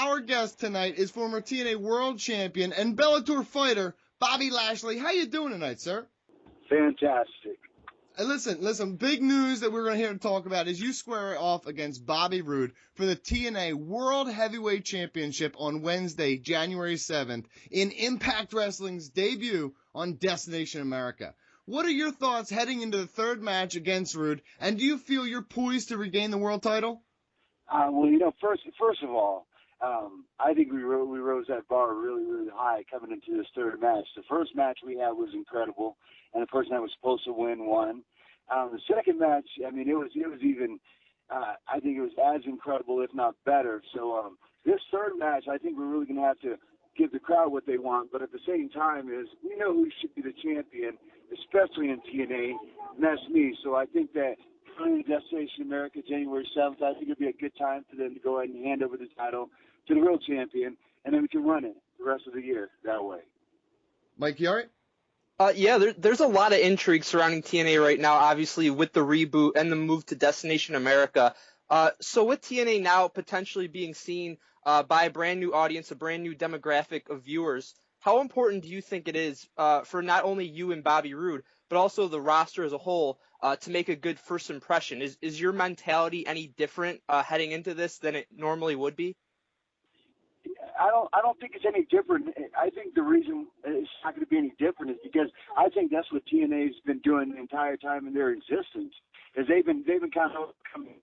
our guest tonight is former TNA World Champion and Bellator fighter Bobby Lashley. How you doing tonight, sir? Fantastic. Listen, big news that we're going to hear to talk about is you square off against Bobby Roode for the TNA World Heavyweight Championship on Wednesday, January 7th, in Impact Wrestling's debut on Destination America. What are your thoughts heading into the third match against Roode, and do you feel you're poised to regain the world title? Well, first of all, I think we rose that bar really, really high coming into this third match. The first match we had was incredible, and the person that was supposed to win won. The second match, I mean, it was even, I think it was as incredible, if not better. So this third match, I think we're really going to have to give the crowd what they want, but at the same time is we know who should be the champion, especially in TNA, and that's me. So I think that coming to Destination America January 7th, I think it'd be a good time for them to go ahead and hand over the title to the real champion, and then we can run it the rest of the year that way. Mike, you all right? Yeah, there's a lot of intrigue surrounding TNA right now, obviously, with the reboot and the move to Destination America. So with TNA now potentially being seen by a brand new audience, a brand new demographic of viewers, how important do you think it is for not only you and Bobby Roode, but also the roster as a whole to make a good first impression? Is your mentality any different heading into this than it normally would be? I don't think it's any different. I think the reason it's not going to be any different is because I think that's what TNA's been doing the entire time in their existence. Is they've been kind of coming.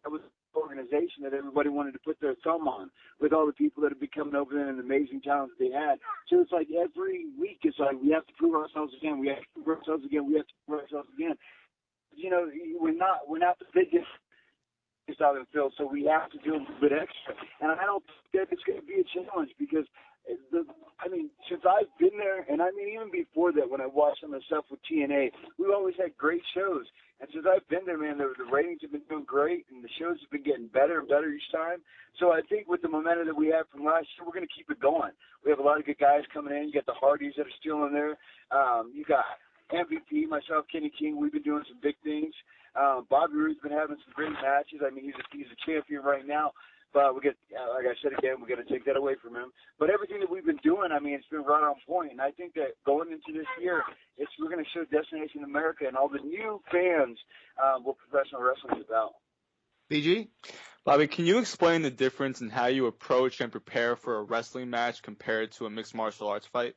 That was an organization that everybody wanted to put their thumb on with all the people that have been coming over there and the amazing talents they had. So it's like every week it's like we have to prove ourselves again. We have to prove ourselves again. We have to prove ourselves again. You know, we're not the biggest out in the field, so we have to do a little bit extra. And I don't think it's going to be a challenge because, since I've been there, and I mean even before that when I watched some of the stuff with TNA, we've always had great shows. And since I've been there, man, the ratings have been doing great, and the shows have been getting better and better each time. So I think with the momentum that we have from last year, we're going to keep it going. We have a lot of good guys coming in. You got the Hardys that are still in there. You got MVP, myself, Kenny King. We've been doing some big things. Bobby Roode's been having some great matches. I mean, he's a champion right now. But we get, like I said again, we got to take that away from him. But everything that we've been doing, I mean, it's been right on point. And I think that going into this year, we're going to show Destination America and all the new fans what professional wrestling is about. BG? Bobby, can you explain the difference in how you approach and prepare for a wrestling match compared to a mixed martial arts fight?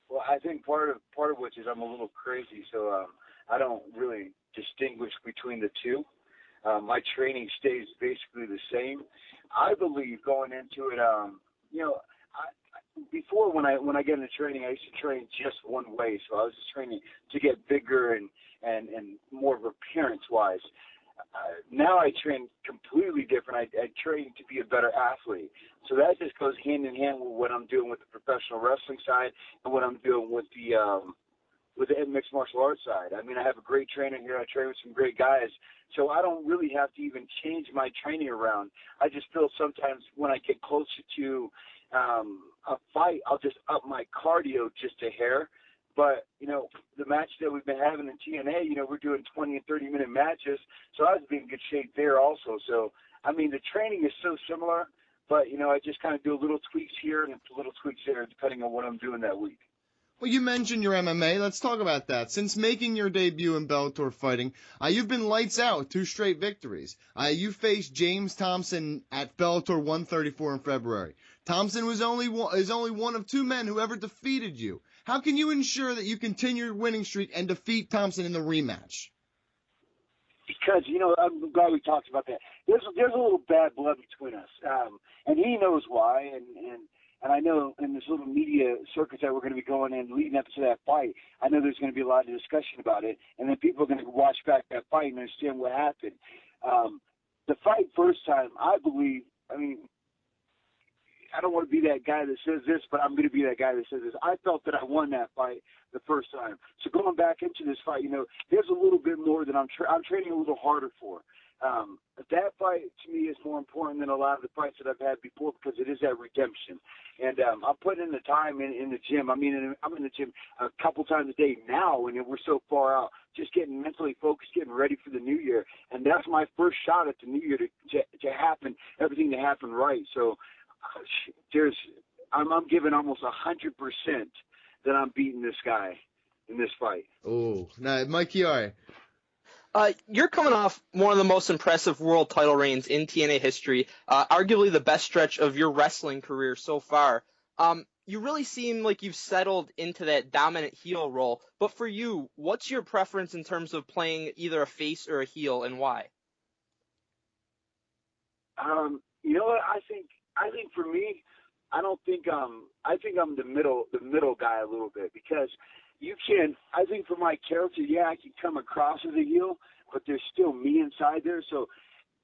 Well, I think part of which is I'm a little crazy, so I don't really distinguish between the two. My training stays basically the same. I believe going into it, before when I get into training, I used to train just one way. So I was just training to get bigger and more appearance-wise. Now I train completely different. I train to be a better athlete. So that just goes hand in hand with what I'm doing with the professional wrestling side and what I'm doing with the mixed martial arts side. I mean, I have a great trainer here. I train with some great guys. So I don't really have to even change my training around. I just feel sometimes when I get closer to a fight, I'll just up my cardio just a hair. But, the match that we've been having in TNA, we're doing 20 and 30-minute matches. So I was in good shape there also. So, I mean, the training is so similar. But, I just kind of do little tweaks here and little tweaks there depending on what I'm doing that week. Well, you mentioned your MMA. Let's talk about that. Since making your debut in Bellator fighting, you've been lights out with 2 straight victories. You faced James Thompson at Bellator 134 in February. Thompson is only one of 2 men who ever defeated you. How can you ensure that you continue your winning streak and defeat Thompson in the rematch? Because, I'm glad we talked about that. There's a little bad blood between us, and he knows why, and I know in this little media circuit that we're going to be going in leading up to that fight, I know there's going to be a lot of discussion about it, and then people are going to watch back that fight and understand what happened. The fight first time, I believe, I don't want to be that guy that says this, but I'm going to be that guy that says this. I felt that I won that fight the first time. So going back into this fight, there's a little bit more that I'm training a little harder for. that fight to me is more important than a lot of the fights that I've had before because it is that redemption. And I'm putting in the time in the gym. I mean, I'm in the gym a couple times a day now, and we're so far out, just getting mentally focused, getting ready for the new year. And that's my first shot at the new year to happen, everything to happen right. So I'm giving almost 100% that I'm beating this guy in this fight. Oh, now, Mike Chiari. You're coming off one of the most impressive world title reigns in TNA history, arguably the best stretch of your wrestling career so far. You really seem like you've settled into that dominant heel role. But for you, what's your preference in terms of playing either a face or a heel, and why? You know what? I think for me, I think I'm the middle guy a little bit because I think for my character, yeah, I can come across as a heel, but there's still me inside there. So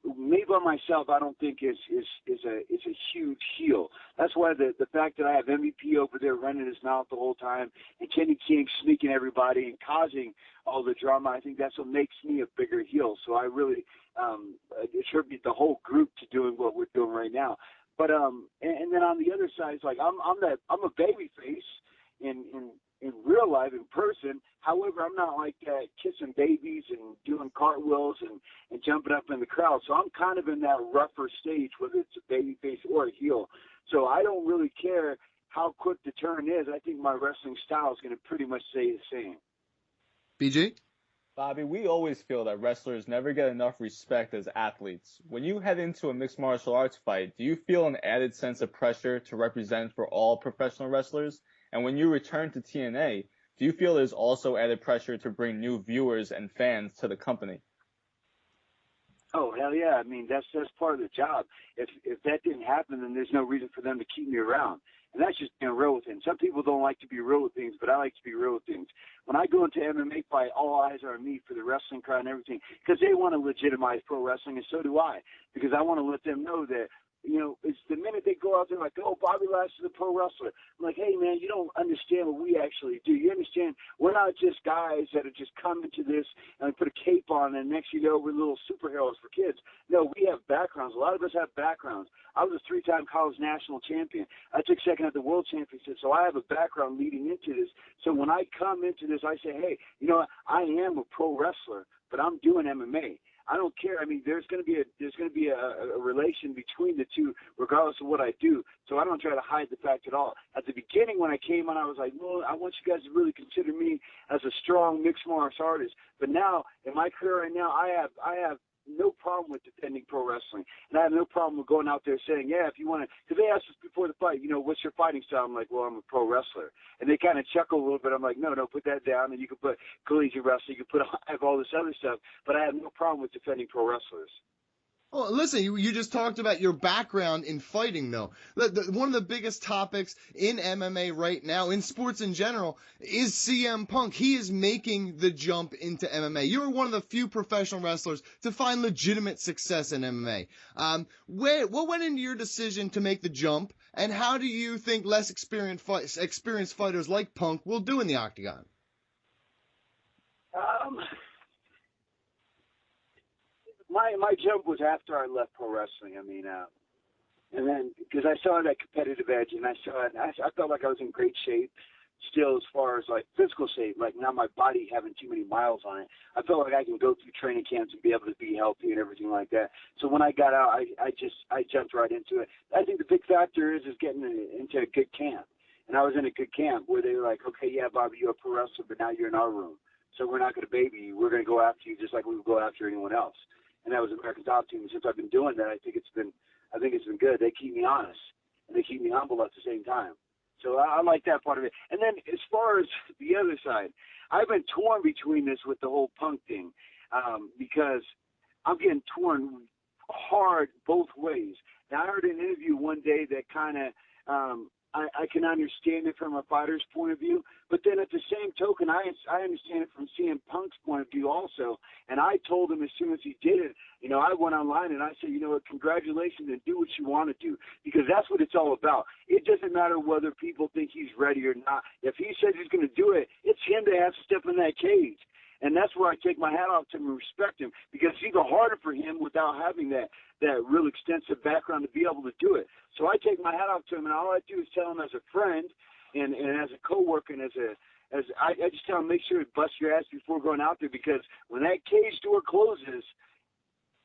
me by myself, I don't think is a huge heel. That's why the fact that I have MVP over there running his mouth the whole time and Kenny King sneaking everybody and causing all the drama, I think that's what makes me a bigger heel. So I really attribute the whole group to doing what we're doing right now. But and then on the other side, it's like I'm a baby face in real life, in person. However, I'm not like kissing babies and doing cartwheels and jumping up in the crowd. So I'm kind of in that rougher stage, whether it's a baby face or a heel. So I don't really care how quick the turn is. I think my wrestling style is going to pretty much stay the same. BG? Bobby, we always feel that wrestlers never get enough respect as athletes. When you head into a mixed martial arts fight, do you feel an added sense of pressure to represent for all professional wrestlers? And when you return to TNA, do you feel there's also added pressure to bring new viewers and fans to the company? Oh, hell yeah. I mean, that's part of the job. If that didn't happen, then there's no reason for them to keep me around. And that's just being real with things. Some people don't like to be real with things, but I like to be real with things. When I go into MMA fight, all eyes are on me for the wrestling crowd and everything because they want to legitimize pro wrestling, and so do I, because I want to let them know that, you know, it's the minute they go out there like, oh, Bobby Lashley is a pro wrestler. I'm like, hey, man, you don't understand what we actually do. You understand we're not just guys that are just coming to this and put a cape on and next you know we're little superheroes for kids. No, we have backgrounds. A lot of us have backgrounds. I was a 3-time college national champion. I took second at the world championship, so I have a background leading into this. So when I come into this, I say, hey, you know what? I am a pro wrestler, but I'm doing MMA. I don't care. I mean, there's going to be a relation between the two, regardless of what I do. So I don't try to hide the fact at all. At the beginning, when I came on, I was like, well, I want you guys to really consider me as a strong mixed martial artist. But now, in my career right now, I have no problem with defending pro wrestling, and I have no problem with going out there saying, yeah, if you want to, because they asked us before the fight, you know, what's your fighting style? I'm like, well, I'm a pro wrestler, and they kind of chuckle a little bit. I'm like, no, put that down, and you can put collegiate wrestling, you can have all this other stuff, but I have no problem with defending pro wrestlers. Oh, listen, you just talked about your background in fighting, though. One of the biggest topics in MMA right now, in sports in general, is CM Punk. He is making the jump into MMA. You're one of the few professional wrestlers to find legitimate success in MMA. What went into your decision to make the jump, and how do you think less experienced fighters like Punk will do in the octagon? My jump was after I left pro wrestling. I mean, and then because I saw that competitive edge, and I felt like I was in great shape still as far as like physical shape, like not my body having too many miles on it. I felt like I can go through training camps and be able to be healthy and everything like that. So when I got out, I jumped right into it. I think the big factor is getting into a good camp. And I was in a good camp where they were like, okay, yeah, Bobby, you're a pro wrestler, but now you're in our room. So we're not going to baby you. We're going to go after you just like we would go after anyone else. And that was American Top Team. And since I've been doing that, I think it's been good. They keep me honest and they keep me humble at the same time. So I like that part of it. And then as far as the other side, I've been torn between this with the whole Punk thing because I'm getting torn hard both ways. Now, I heard an interview one day that kind of I can understand it from a fighter's point of view, but then at the same token, I understand it from CM Punk's point of view also. And I told him as soon as he did it, you know, I went online and I said, you know what, congratulations and do what you want to do, because that's what it's all about. It doesn't matter whether people think he's ready or not. If he says he's going to do it, it's him that has to step in that cage. And that's where I take my hat off to him and respect him, because it's even harder for him without having that real extensive background to be able to do it. So I take my hat off to him, and all I do is tell him as a friend and as a coworker and I just tell him, make sure to bust your ass before going out there, because when that cage door closes,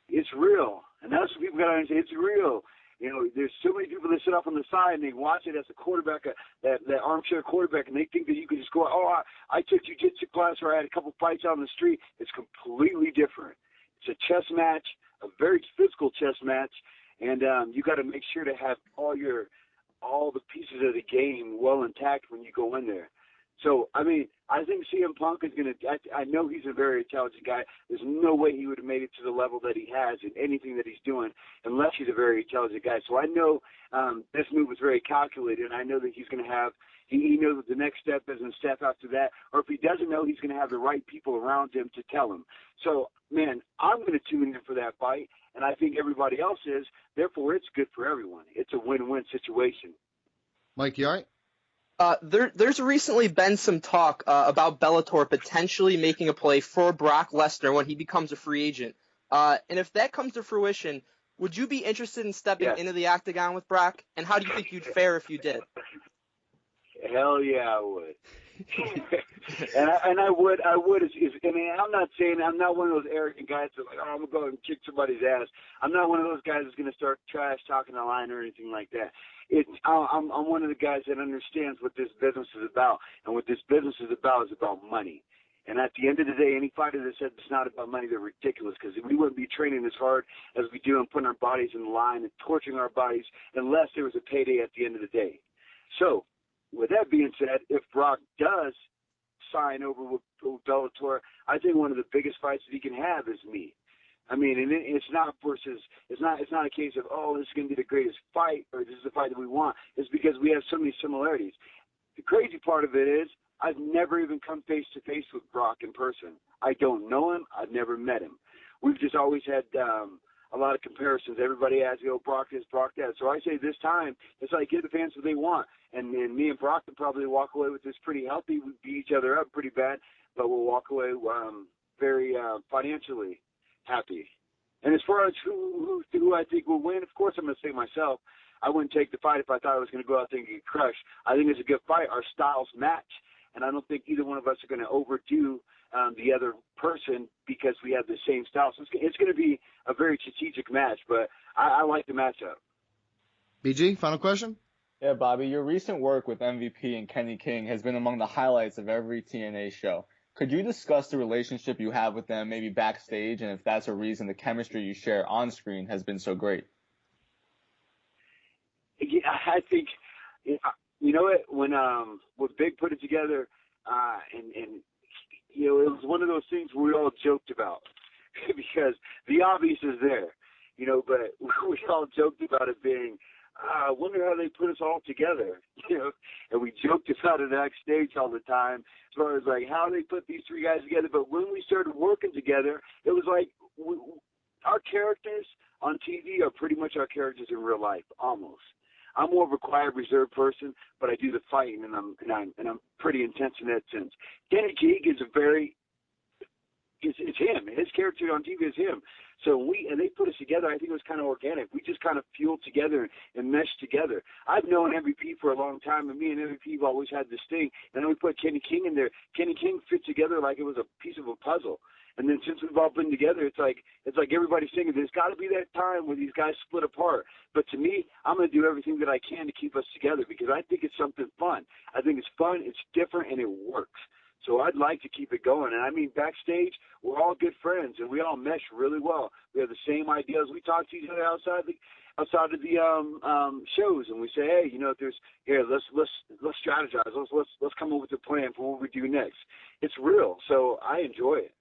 it's real. And that's what people got to understand. It's real. You know, there's so many people that sit up on the side and they watch it as a quarterback, that armchair quarterback, and they think that you can just go, oh, I took jiu-jitsu class or I had a couple fights out on the street. It's completely different. It's a chess match, a very physical chess match, and you got to make sure to have all the pieces of the game well intact when you go in there. So, I mean, I think CM Punk is going to – I know he's a very intelligent guy. There's no way he would have made it to the level that he has in anything that he's doing unless he's a very intelligent guy. So I know this move was very calculated, and I know that he's going to have – he knows that the next step isn't a step after that. Or if he doesn't know, he's going to have the right people around him to tell him. So, man, I'm going to tune in for that fight, and I think everybody else is. Therefore, it's good for everyone. It's a win-win situation. Mike, you all right? There's recently been some talk about Bellator potentially making a play for Brock Lesnar when he becomes a free agent. And if that comes to fruition, would you be interested in stepping into the octagon with Brock? And how do you think you'd fare if you did? Hell yeah, I would. and I would. I mean, I'm not saying I'm not one of those arrogant guys that's like, oh, I'm gonna go and kick somebody's ass. I'm not one of those guys that's gonna start trash talking the line or anything like that. I'm one of the guys that understands what this business is about, and what this business is about money. And at the end of the day, any fighter that says it's not about money, they're ridiculous, because we wouldn't be training as hard as we do and putting our bodies in line and torturing our bodies unless there was a payday at the end of the day. So, with that being said, if Brock does sign over with Bellator, I think one of the biggest fights that he can have is me. I mean, and it's not a case of, oh, this is going to be the greatest fight, or this is the fight that we want. It's because we have so many similarities. The crazy part of it is I've never even come face-to-face with Brock in person. I don't know him. I've never met him. We've just always had a lot of comparisons. Everybody asks, Brock this, Brock that. So I say this time, it's like, give the fans what they want. And me and Brock will probably walk away with this pretty healthy. We beat each other up pretty bad, but we'll walk away very financially happy. And as far as who I think will win, of course I'm going to say myself. I wouldn't take the fight if I thought I was going to go out there and get crushed. I think it's a good fight. Our styles match, and I don't think either one of us are going to overdo the other person because we have the same style. So it's going to be a very strategic match, but I like the matchup. BG, final question? Yeah, Bobby, your recent work with MVP and Kenny King has been among the highlights of every TNA show. Could you discuss the relationship you have with them, maybe backstage, and if that's a reason the chemistry you share on screen has been so great? Yeah, I think, you know what, when Big put it together, and you know, it was one of those things we all joked about because the obvious is there, you know, but we all joked about it being, I wonder how they put us all together, you know, and we joked about it backstage all the time as far as like how they put these three guys together. But when we started working together, it was like our characters on TV are pretty much our characters in real life, almost. I'm more of a quiet, reserved person, but I do the fighting, and I'm pretty intense in that sense. Kenny King is it's him. His character on TV is him. So they put us together. I think it was kind of organic. We just kind of fueled together and meshed together. I've known MVP for a long time, and me and MVP have always had this thing. And then we put Kenny King in there. Kenny King fit together like it was a piece of a puzzle. And then since we've all been together, it's like everybody's thinking there's got to be that time where these guys split apart. But to me, I'm going to do everything that I can to keep us together because I think it's something fun. I think it's fun, it's different, and it works. So I'd like to keep it going. And I mean, backstage, we're all good friends, and we all mesh really well. We have the same ideas. We talk to each other outside of the shows, and we say, hey, you know, if there's let's strategize. Let's come up with a plan for what we do next. It's real, so I enjoy it.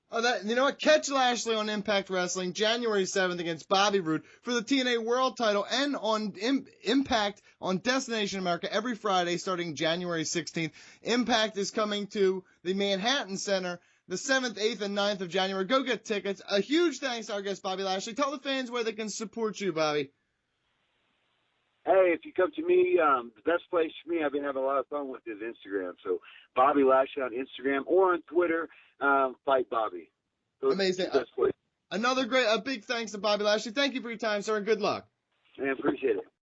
Oh, you know what? Catch Lashley on Impact Wrestling January 7th against Bobby Roode for the TNA World Title, and on Impact on Destination America every Friday starting January 16th. Impact is coming to the Manhattan Center the 7th, 8th, and 9th of January. Go get tickets. A huge thanks to our guest, Bobby Lashley. Tell the fans where they can support you, Bobby. Hey, if you come to me, the best place for me, I've been having a lot of fun with is Instagram. So Bobby Lashley on Instagram or on Twitter, Fight Bobby. Those Amazing. are the best places. A big thanks to Bobby Lashley. Thank you for your time, sir, and good luck. I appreciate it.